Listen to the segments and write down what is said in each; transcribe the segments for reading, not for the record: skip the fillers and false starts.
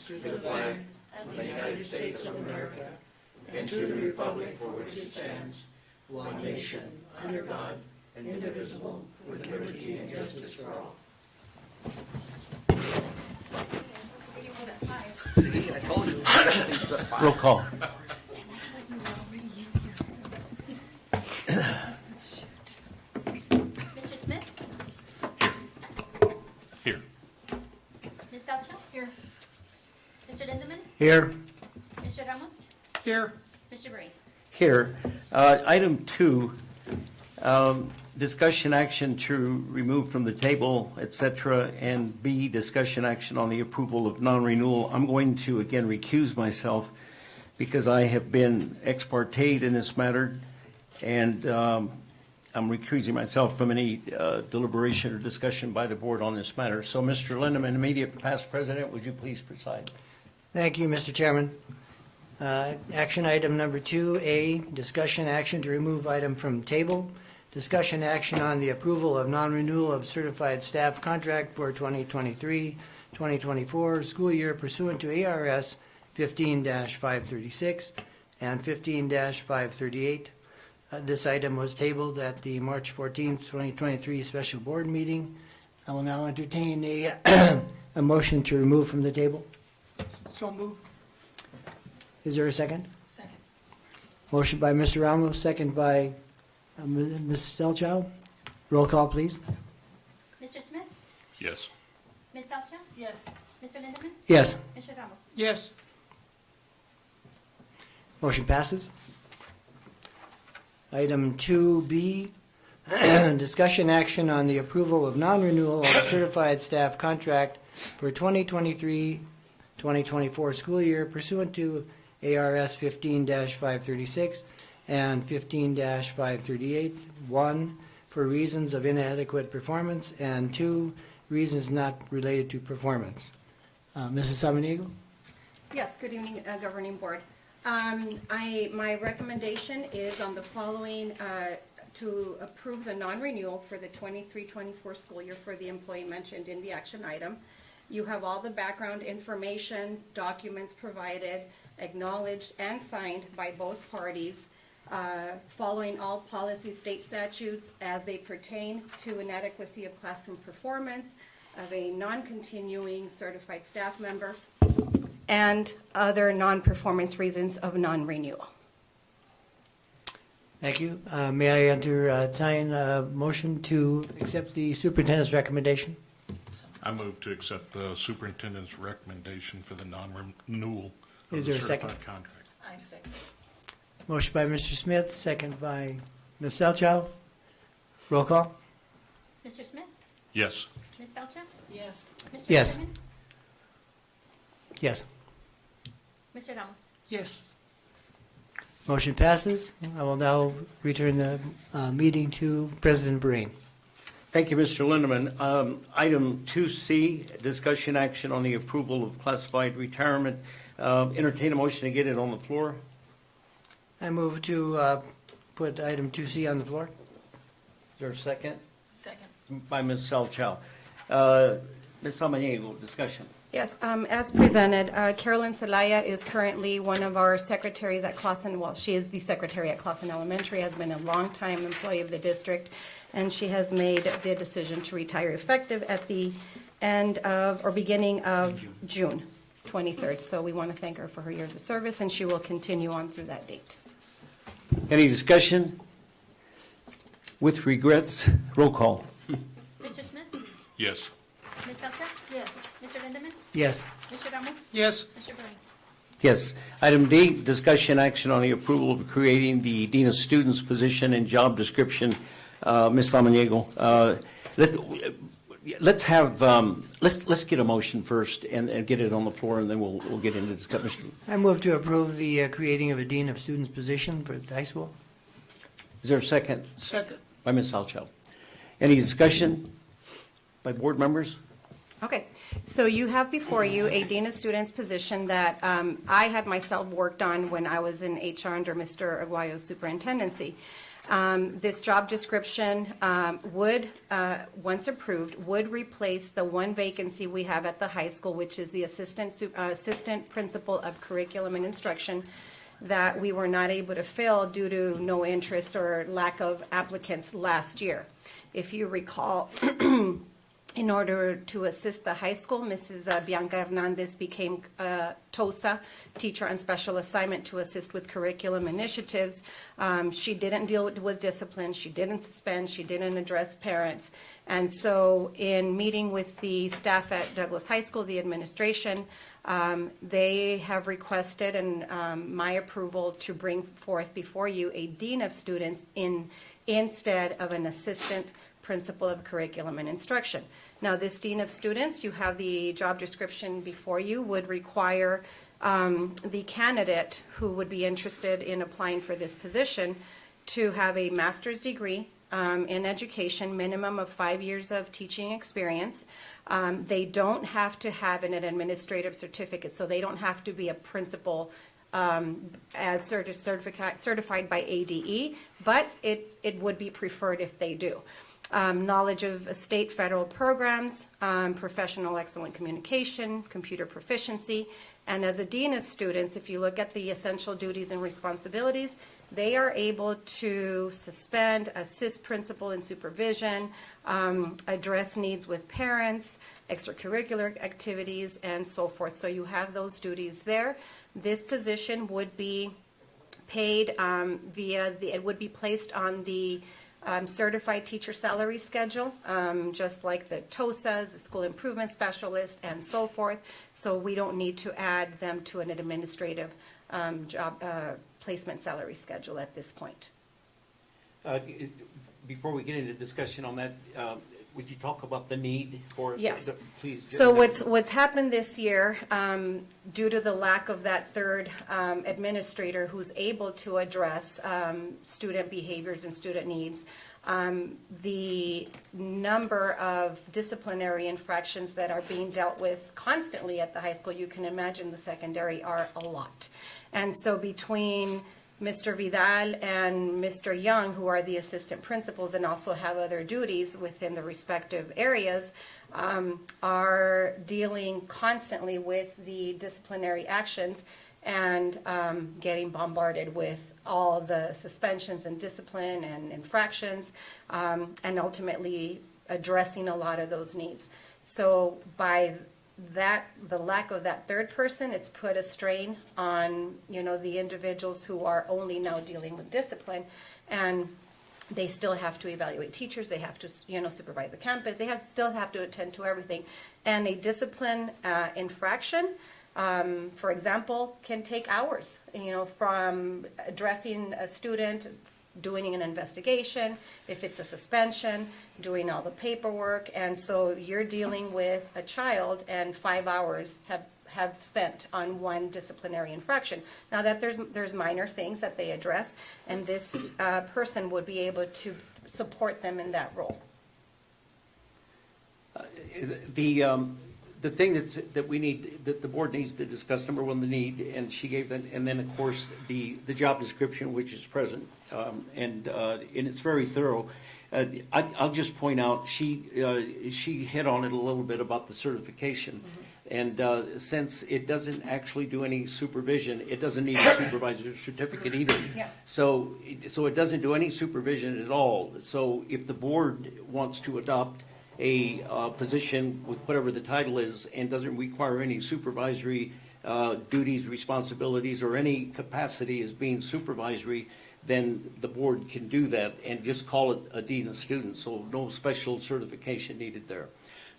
to the flag of the United States of America and to the republic for which it stands, one nation, under God, indivisible, with liberty and justice for all. See, I told you. Roll call. Mr. Smith? Here. Ms. Salcho? Here. Mr. Lindemann? Here. Mr. Ramos? Here. Mr. Breen? Here. Item 2, discussion action to remove from the table, etc., and B, discussion action on the approval of non-renewal. I'm going to again recuse myself because I have been ex parte in this matter, and I'm recusing myself from any deliberation or discussion by the board on this matter. So, Mr. Lindemann, immediate past president, would you please preside? Thank you, Mr. Chairman. Action item number 2A, discussion action to remove item from table. Discussion action on the approval of non-renewal of certified staff contract for 2023-2024 school year pursuant to ARS 15-536 and 15-538. This item was tabled at the March 14th, 2023 special board meeting. I will now entertain a motion to remove from the table. So moved. Is there a second? Second. Motion by Mr. Ramos, second by Mrs. Selchow. Roll call, please. Mr. Smith? Yes. Ms. Salcho? Yes. Mr. Lindemann? Yes. Mr. Ramos? Yes. Motion passes. Item 2B, discussion action on the approval of non-renewal of certified staff contract for 2023-2024 school year pursuant to ARS 15-536 and 15-538. 1, for reasons of inadequate performance, and 2, reasons not related to performance. Mrs. Samaniego? Yes, good evening, Governing Board. My recommendation is on the following, to approve the non-renewal for the 23-24 school year for the employee mentioned in the action item. You have all the background information, documents provided, acknowledged and signed by both parties, following all policy state statutes as they pertain to inadequacy of classroom performance of a non-continuing certified staff member, and other non-performance reasons of non-renewal. Thank you. May I entertain a motion to accept the superintendent's recommendation? I move to accept the superintendent's recommendation for the non-renewal of Is the there a second? certified contract. I second. Motion by Mr. Smith, second by Ms. Selchow. Roll call? Mr. Smith? Yes. Ms. Salcho? Yes. Mr. Yes. Lindemann? Yes. Mr. Ramos? Yes. Motion passes. I will now return the meeting to President Breen. Thank you, Mr. Lindemann. Item 2C, discussion action on the approval of classified retirement. Entertain a motion to get it on the floor. I move to put item 2C on the floor. Is there a second? Second. By Ms. Selchow. Ms. Samaniego, discussion. Yes, as presented, Carolyn Celaya is currently one of our secretaries at Clausen. Well, she is the secretary at Clausen Elementary, has been a longtime employee of the district, and she has made the decision to retire effective at the end of, or beginning of June 23rd. So we want to thank her for her years of service, and she will continue on through that date. Any discussion? With regrets, roll call. Mr. Smith? Yes. Ms. Salcho? Yes. Mr. Lindemann? Yes. Mr. Ramos? Yes. Mr. Breen? Yes. Item D, discussion action on the approval of creating the Dean of Students position and job description. Ms. Samaniego, let's get a motion first and get it on the floor, and then we'll get into discussion. I move to approve the creating of a Dean of Students position for the high school. Is there a second? Second. By Ms. Salchow. Any discussion by board members? Okay, so you have before you a Dean of Students position that I had myself worked on when I was in HR under Mr. Aguayo's superintendency. This job description would, once approved, would replace the one vacancy we have at the high school, which is the assistant principal of curriculum and instruction, that we were not able to fill due to no interest or lack of applicants last year. If you recall, in order to assist the high school, Mrs. Bianca Hernandez became TOSA, Teacher on Special Assignment, to assist with curriculum initiatives. She didn't deal with discipline, she didn't suspend, she didn't address parents. And so in meeting with the staff at Douglas High School, the administration, they have requested and my approval to bring forth before you a dean of students instead of an assistant principal of curriculum and instruction. Now, this dean of students, you have the job description before you, would require the candidate who would be interested in applying for this position to have a master's degree in education, minimum of 5 years of teaching experience. They don't have to have an administrative certificate, so they don't have to be a principal as certified by ADE, but it would be preferred if they do. Knowledge of state, federal programs, professional excellent communication, computer proficiency, and as a dean of students, if you look at the essential duties and responsibilities, they are able to suspend, assist principal in supervision, address needs with parents, extracurricular activities, and so forth. So you have those duties there. This position would be paid it would be placed on the certified teacher salary schedule, just like the TOSAs, the school improvement specialist, and so forth. So we don't need to add them to an administrative job placement salary schedule at this point. Before we get into discussion on that, would you talk about the need for? Yes. Please. So what's happened this year, due to the lack of that third administrator who's able to address student behaviors and student needs, the number of disciplinary infractions that are being dealt with constantly at the high school, you can imagine the secondary, are a lot. And so between Mr. Vidal and Mr. Young, who are the assistant principals and also have other duties within the respective areas, are dealing constantly with the disciplinary actions and getting bombarded with all the suspensions and discipline and infractions, and ultimately addressing a lot of those needs. So by the lack of that third person, it's put a strain on, the individuals who are only now dealing with discipline, and they still have to evaluate teachers, they have to, supervise a campus, they still have to attend to everything. And a discipline infraction, for example, can take hours, from addressing a student, doing an investigation, if it's a suspension, doing all the paperwork. And so you're dealing with a child and 5 hours have spent on one disciplinary infraction. Now that there's minor things that they address, and this person would be able to support them in that role. The thing that we need, that the board needs to discuss, number one, the need, and she gave that, and then of course the job description, which is present, and it's very thorough. I'll just point out, she hit on it a little bit about the certification. And since it doesn't actually do any supervision, it doesn't need a supervisor's certificate either. Yeah. So it doesn't do any supervision at all. So if the board wants to adopt a position with whatever the title is and doesn't require any supervisory duties, responsibilities, or any capacity as being supervisory, then the board can do that and just call it a dean of students. So no special certification needed there.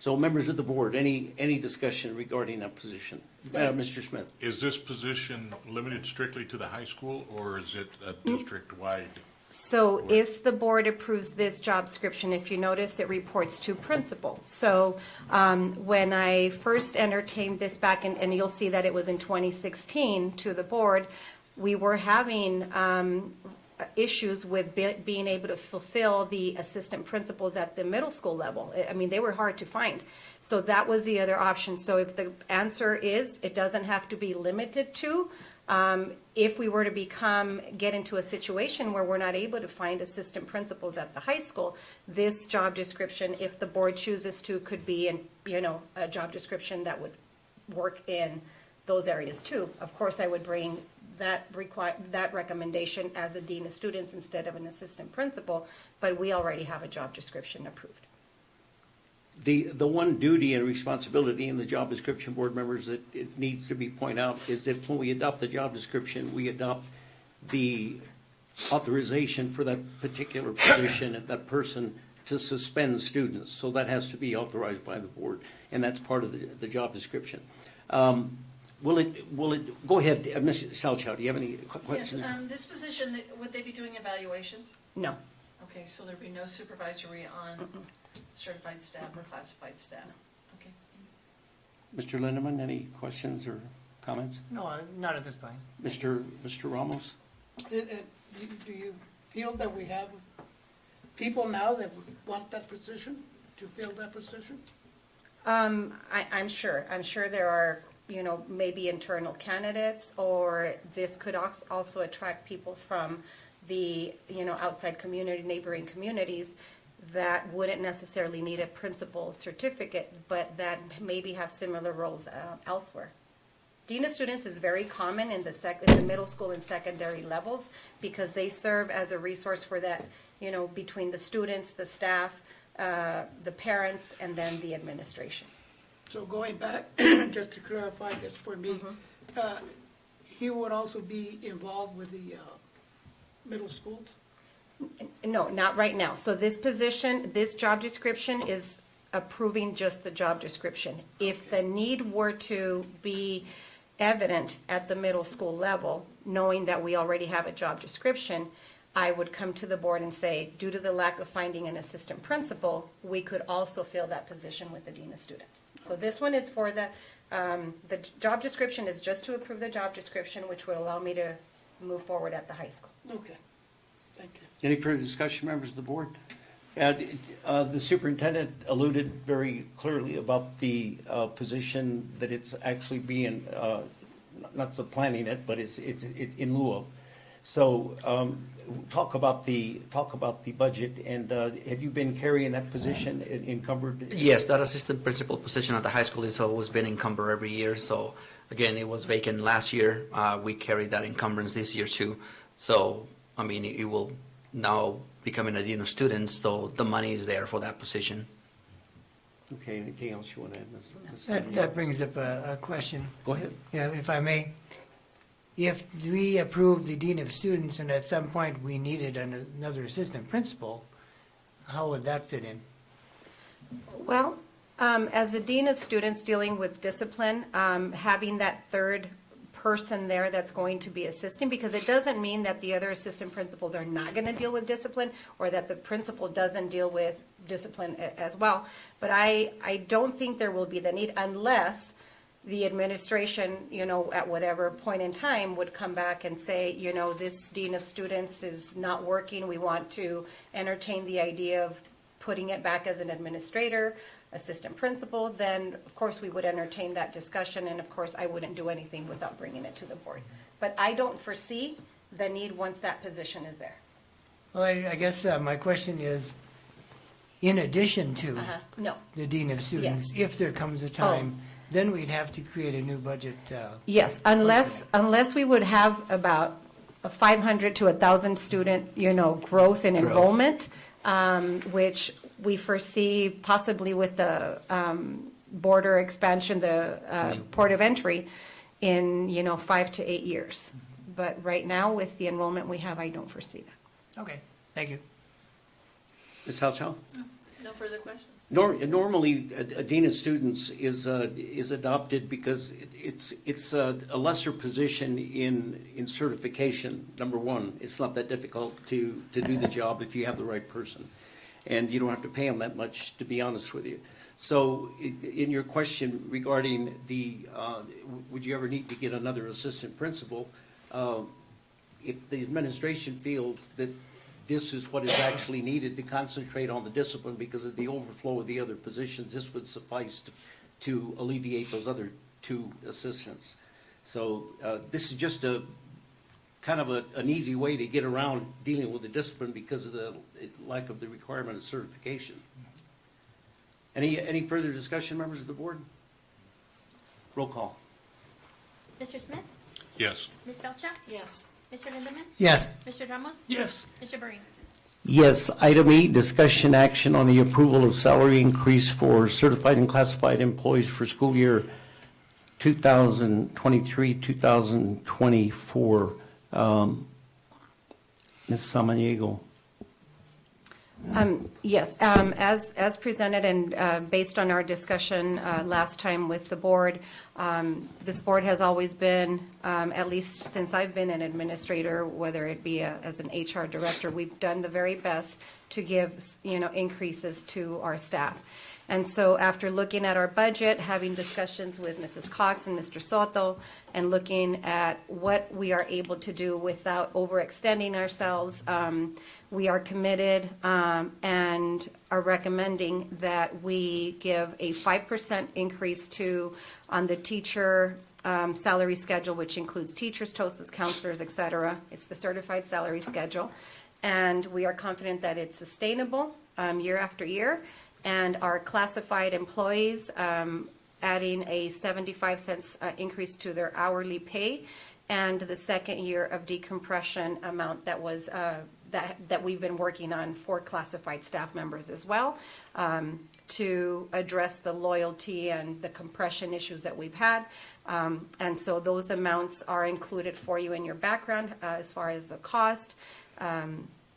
So members of the board, any discussion regarding that position? Mr. Smith. Is this position limited strictly to the high school, or is it a district-wide? So if the board approves this job description, if you notice, it reports to principal. So when I first entertained this back, and you'll see that it was in 2016 to the board, we were having issues with being able to fulfill the assistant principals at the middle school level. I mean, they were hard to find. So that was the other option. So if the answer is it doesn't have to be limited to If we were to get into a situation where we're not able to find assistant principals at the high school, this job description, if the board chooses to, could be a job description that would work in those areas too. Of course, I would bring that recommendation as a dean of students instead of an assistant principal, but we already have a job description approved. The one duty and responsibility in the job description, board members, that it needs to be pointed out is that when we adopt the job description, we adopt the authorization for that particular position and that person to suspend students. So that has to be authorized by the board, and that's part of the job description. Will it, go ahead, Ms. Salchow, do you have any questions? Yes, this position, would they be doing evaluations? No. Okay, so there'd be no supervisory on certified staff or classified staff? Okay. Mr. Lindeman, any questions or comments? No, not at this point. Mr. Ramos? Do you feel that we have people now that would want that position, to fill that position? I'm sure there are, maybe internal candidates, or this could also attract people from the, outside community, neighboring communities that wouldn't necessarily need a principal certificate, but that maybe have similar roles elsewhere. Dean of Students is very common in the middle school and secondary levels because they serve as a resource for that, between the students, the staff, the parents, and then the administration. So going back, just to clarify this for me, he would also be involved with the middle schools? No, not right now. So this job description is approving just the job description. If the need were to be evident at the middle school level, knowing that we already have a job description, I would come to the board and say, due to the lack of finding an assistant principal, we could also fill that position with the dean of students. So this one is for the job description is just to approve the job description, which will allow me to move forward at the high school. Okay, thank you. Any further discussion, members of the board? The superintendent alluded very clearly about the position that it's actually being, not supplanting it, but it's in lieu of. So talk about the budget, and have you been carrying that position encumbered? Yes, that assistant principal position at the high school has always been encumbered every year. So again, it was vacant last year. We carried that encumbrance this year too. So, I mean, it will now becoming a dean of students, so the money is there for that position. Okay, anything else you want to add, Ms.? That brings up a question, Go ahead. if I may. If we approve the dean of students and at some point we needed another assistant principal, how would that fit in? Well, as a dean of students dealing with discipline, having that third person there that's going to be assisting, because it doesn't mean that the other assistant principals are not going to deal with discipline or that the principal doesn't deal with discipline as well. But I don't think there will be the need unless the administration, at whatever point in time would come back and say, this dean of students is not working. We want to entertain the idea of putting it back as an administrator, assistant principal. Then, of course, we would entertain that discussion. And of course, I wouldn't do anything without bringing it to the board. But I don't foresee the need once that position is there. Well, I guess my question is, in addition to No. the dean of students, if there comes a time, then we'd have to create a new budget. Yes, unless we would have about a 500 to 1,000 student, growth in enrollment, which we foresee possibly with the border expansion, the port of entry in, 5 to 8 years. But right now, with the enrollment we have, I don't foresee that. Okay, thank you. Ms. Halchow? No further questions? Normally, a dean of students is adopted because it's a lesser position in certification. Number one, it's not that difficult to do the job if you have the right person, and you don't have to pay them that much, to be honest with you. So, in your question regarding would you ever need to get another assistant principal, if the administration feels that this is what is actually needed to concentrate on the discipline because of the overflow of the other positions, this would suffice to alleviate those other two assistants. So this is just a kind of an easy way to get around dealing with the discipline because of the lack of the requirement of certification. Any further discussion, members of the board? Roll call. Mr. Smith? Yes. Ms. Elcha? Yes. Mr. Lindemann? Yes. Mr. Ramos? Yes. Mr. Borrego? Yes. Item E, discussion action on the approval of salary increase for certified and classified employees for school year 2023, 2024. Ms. Samaniego. Yes, as presented and based on our discussion last time with the board, this board has always been, at least since I've been an administrator, whether it be as an HR director, we've done the very best to give, increases to our staff. And so after looking at our budget, having discussions with Mrs. Cox and Mr. Soto, and looking at what we are able to do without overextending ourselves, we are committed and are recommending that we give a 5% increase on the teacher salary schedule, which includes teachers, TOSAs, counselors, et cetera. It's the certified salary schedule. And we are confident that it's sustainable year after year. And our classified employees, adding a 75 cents increase to their hourly pay, and the second year of decompression amount that was that we've been working on for classified staff members as well, to address the loyalty and the compression issues that we've had. And so those amounts are included for you in your background as far as the cost.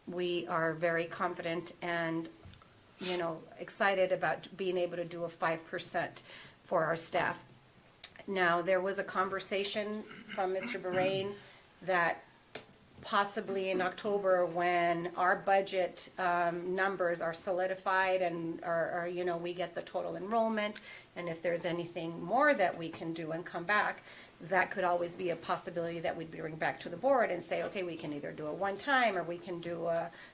We are very confident and excited about being able to do a 5% for our staff. Now, there was a conversation from Mr. Bahrain that possibly in October, when our budget numbers are solidified and we get the total enrollment, and if there's anything more that we can do and come back, that could always be a possibility that we'd bring back to the board and say, okay, we can either do a one-time or we can do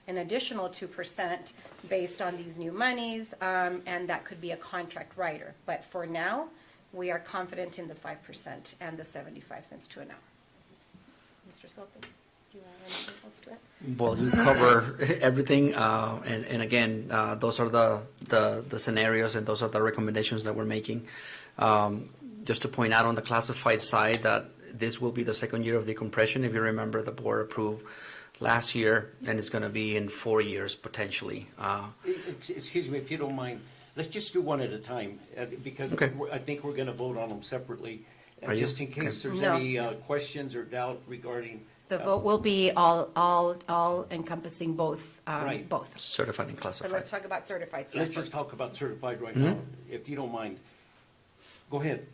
an additional 2% based on these new monies, and that could be a contract writer. But for now, we are confident in the 5% and the 75 cents to an hour. Mr. Soto, do you have anything else to add? Well, you cover everything, and again, those are the scenarios and those are the recommendations that we're making. Just to point out on the classified side that this will be the second year of decompression. If you remember, the board approved last year, and it's going to be in 4 years potentially. Excuse me, if you don't mind, let's just do one at a time, because Okay. I think we're going to vote on them separately. Are you? Just in case there's No. any questions or doubt regarding. The vote will be all encompassing both, Right. both. Certified and But classified. let's talk about certified staff Let's just first. talk about certified right Mm-hmm. now, if you don't mind. Go ahead.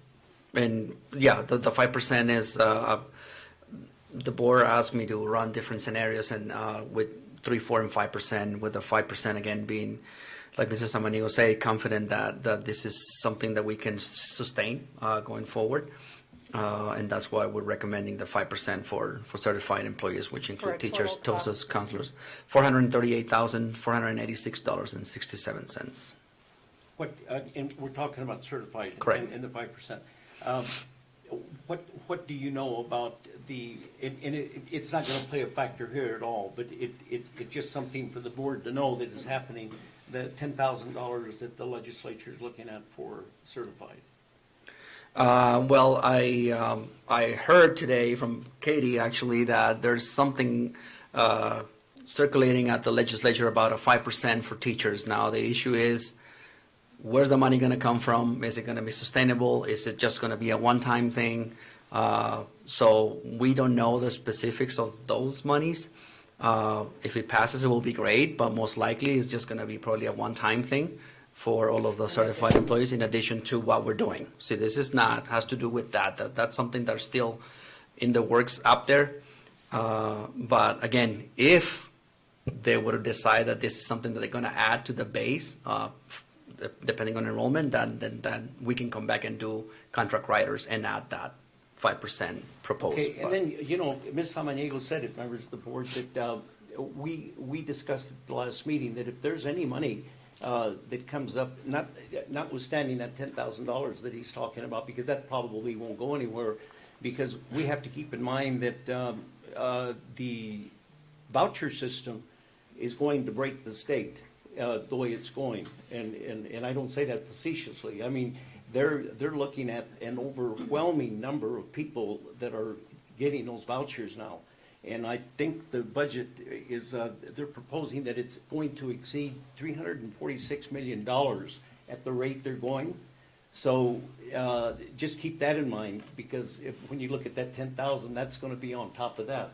And yeah, the 5% is, the board asked me to run different scenarios and with 3, 4, and 5%, with the 5% again being, like Mrs. Samaniego said, confident that this is something that we can sustain going forward. And that's why we're recommending the 5% for certified employees, which For a include teachers, total cost. TOSAs, counselors, $438,486.67. What, and we're talking about certified. Correct. And the 5%. What do you know about it's not going to play a factor here at all, but it's just something for the board to know that is happening, the $10,000 that the legislature is looking at for certified. Well, I heard today from Katie, actually, that there's something circulating at the legislature about a 5% for teachers. Now, the issue is, where's the money going to come from? Is it going to be sustainable? Is it just going to be a one-time thing? So we don't know the specifics of those monies. If it passes, it will be great, but most likely it's just going to be probably a one-time thing for all of the certified employees in addition to what we're doing. See, this is not, has to do with that's something that's still in the works up there. But again, if they were to decide that this is something that they're going to add to the base, depending on enrollment, then we can come back and do contract writers and add that 5% proposed. Okay, But- and then, Ms. Samaniego said it, members of the board, that we discussed at the last meeting that if there's any money that comes up, notwithstanding that $10,000 that he's talking about, because that probably won't go anywhere, because we have to keep in mind that the voucher system is going to break the state the way it's going. And I don't say that facetiously. I mean, they're looking at an overwhelming number of people that are getting those vouchers now. And I think the budget is, they're proposing that it's going to exceed $346 million at the rate they're going. So just keep that in mind, because when you look at that 10,000, that's going to be on top of that.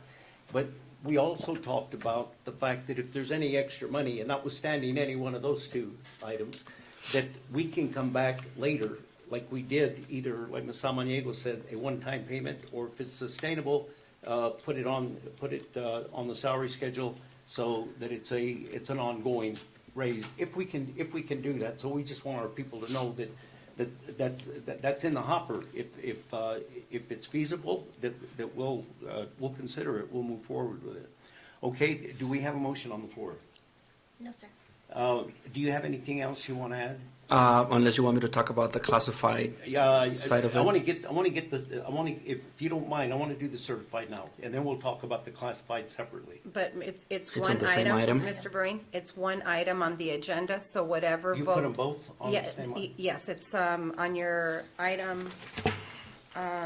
But we also talked about the fact that if there's any extra money, and notwithstanding any one of those two items, that we can come back later, like we did, either, like Ms. Samaniego said, a one-time payment, or if it's sustainable, put it on the salary schedule so that it's an ongoing raise. If we can do that, so we just want our people to know that's in the hopper. If it's feasible, that we'll consider it. We'll move forward with it. Okay. Do we have a motion on the floor? No, sir. Do you have anything else you want to add? Unless you want me to talk about the classified side of it. I want to get if you don't mind, I want to do the certified now, and then we'll talk about the classified separately. But it's on one the same item, item? Mr. Breen. It's one item on the agenda, so whatever You vote. put them both on Yeah, the same line? yes, it's on your item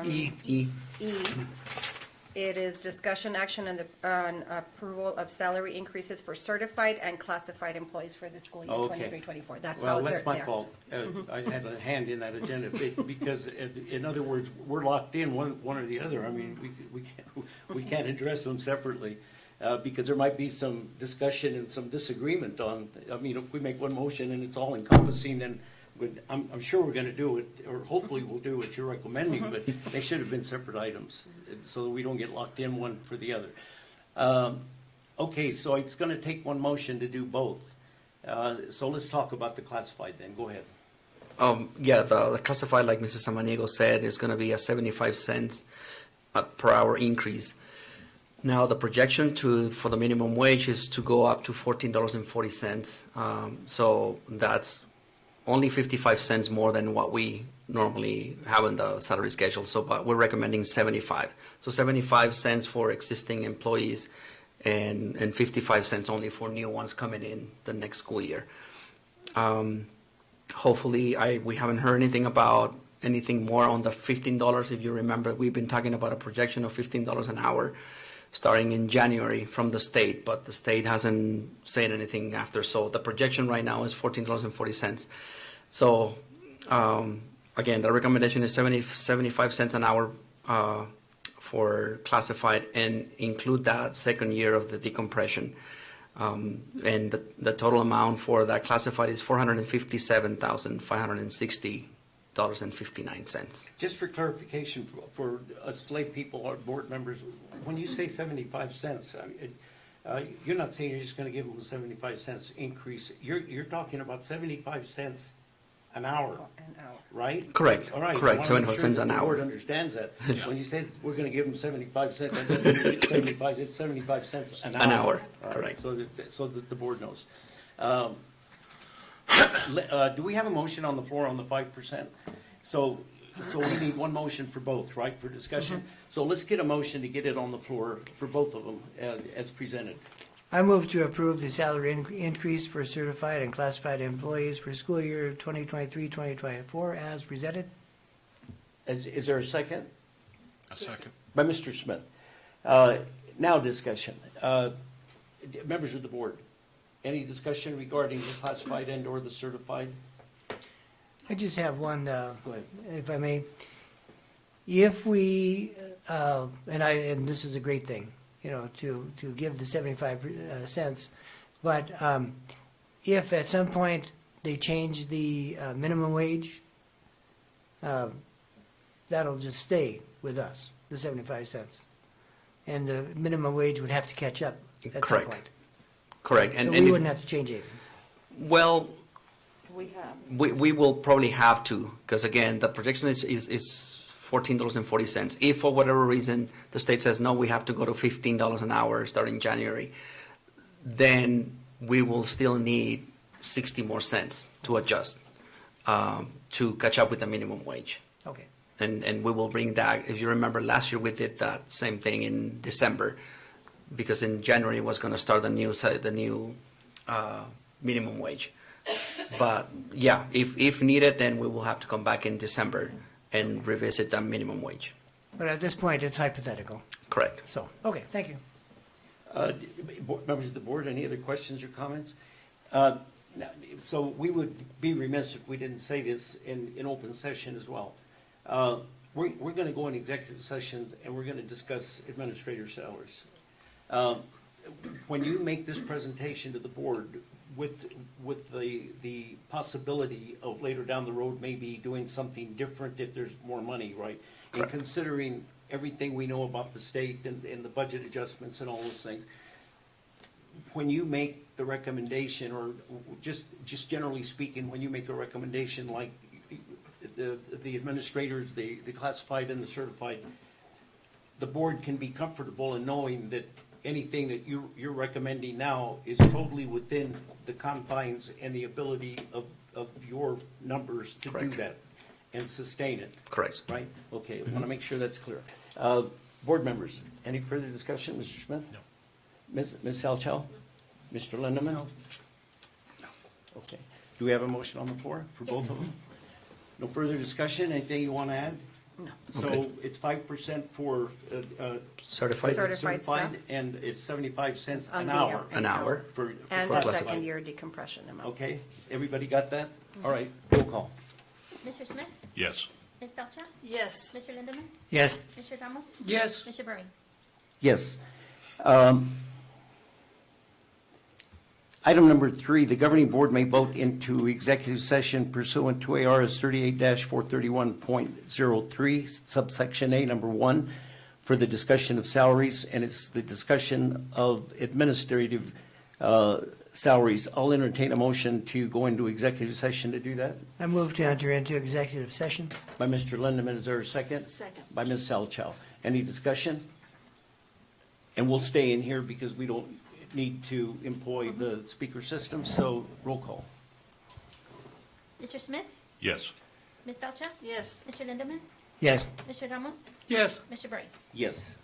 E. E. It is discussion action on approval of salary increases for certified and classified employees for the school year Okay. 23-24. That's how Well, they're that's my there. fault. I had a hand in that agenda because, in other words, we're locked in one or the other. I mean, we can't address them separately because there might be some discussion and some disagreement on. I mean, if we make one motion and it's all encompassing, then I'm sure we're going to do it, or hopefully we'll do what you're recommending. But they should have been separate items so that we don't get locked in one for the other. Okay, so it's going to take one motion to do both. So let's talk about the classified then. Go ahead. Yeah, the classified, like Mrs. Samaniego said, is going to be a 75 cents per hour increase. Now, the projection for the minimum wage is to go up to $14.40. So that's only 55 cents more than what we normally have in the salary schedule. So, but we're recommending 75. So 75 cents for existing employees and 55 cents only for new ones coming in the next school year. Hopefully, we haven't heard anything about anything more on the $15. If you remember, we've been talking about a projection of $15 an hour starting in January from the state, but the state hasn't said anything after. So the projection right now is $14.40. So again, the recommendation is 75 cents an hour for classified, and include that second year of the decompression. And the total amount for that classified is $457,560.59. Just for clarification, for us lay people or board members, when you say 75 cents, you're not saying you're just going to give them a 75 cents increase. You're talking about 75 cents an hour, right? Correct. All right. Correct. I wanna make 75 cents sure an that the board hour. understands that. Yeah. When you say we're going to give them 75 cents, that doesn't mean it's 75. It's 75 cents an hour. An hour, All right, correct. So that the board knows. Do we have a motion on the floor on the 5%? So we need one motion for both, right, for discussion? So let's get a motion to get it on the floor for both of them as presented. I move to approve the salary increase for certified and classified employees for school year 2023-2024 as presented. Is there a second? A second. By Mr. Smith. Now discussion. Members of the board, any discussion regarding the classified and or the certified? I just have one, Go ahead. if I may. If we, and this is a great thing, to give the 75 cents, but if at some point they change the minimum wage, that'll just stay with us, the 75 cents. And the minimum wage would have to catch up at some Correct. point. Correct. So And we if- wouldn't have to change anything. Well, We have. we will probably have to, because again, the projection is $14.40. If for whatever reason the state says, no, we have to go to $15 an hour starting January, then we will still need 60 more cents to adjust to catch up with the minimum wage. Okay. And we will bring that. If you remember, last year we did that same thing in December, because in January was going to start the new minimum wage. But yeah, if needed, then we will have to come back in December and revisit that minimum wage. But at this point, it's hypothetical. Correct. So, okay, thank you. Members of the board, any other questions or comments? Now, so we would be remiss if we didn't say this in open session as well. We're going to go in executive sessions and we're going to discuss administrator salaries. When you make this presentation to the board with the possibility of later down the road maybe doing something different if there's more money, right? And Correct. considering everything we know about the state and the budget adjustments and all those things, when you make the recommendation, or just generally speaking, when you make a recommendation like the administrators, the classified and the certified, the board can be comfortable in knowing that anything that you're recommending now is totally within the confines and the ability of your numbers to do Correct. that and sustain it, Correct. right? Okay, I want to make sure that's clear. Board members, any further discussion, Mr. Smith? No. Ms. Salchow? Mr. Lindeman? No. Okay. Do we have a motion on the floor for both of them? No further discussion? Anything you want to add? No. So Okay. it's 5% for Certified. Certified staff. and it's 75 cents On an the hour An hour. for And the classified. second-year decompression amount. Okay, everybody got that? All right, roll call. Mr. Smith? Yes. Ms. Salcha? Yes. Mr. Lindemann? Yes, Mr. Ramos? Yes, Mr. Burry? Yes. Item number 3, the governing board may vote into executive session pursuant to ARS 38-431.03, subsection A, number 1, for the discussion of salaries, and it's the discussion of administrative salaries. I'll entertain a motion to go into executive session to do that. I move to enter into executive session. By Mr. Lindeman, is there a second? Second. By Ms. Salchow. Any discussion? And we'll stay in here because we don't need to employ the speaker system, so roll call. Mr. Smith? Yes. Ms. Salcha? Yes. Mr. Lindemann? Yes. Mr. Ramos? yes. Mr. Burry? Yes.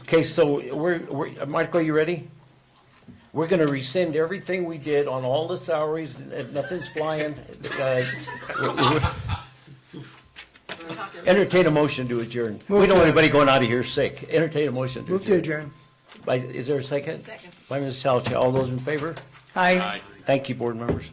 Okay, so Michael, you ready? We're gonna rescind everything we did on all the salaries, nothing's flying. Entertain a motion to adjourn. We don't want anybody going out of here sick. Entertain a motion to Move to adjourn. adjourn. Is there a second? Second. By Ms. Salcha, all those in favor? Aye. Thank you, board members.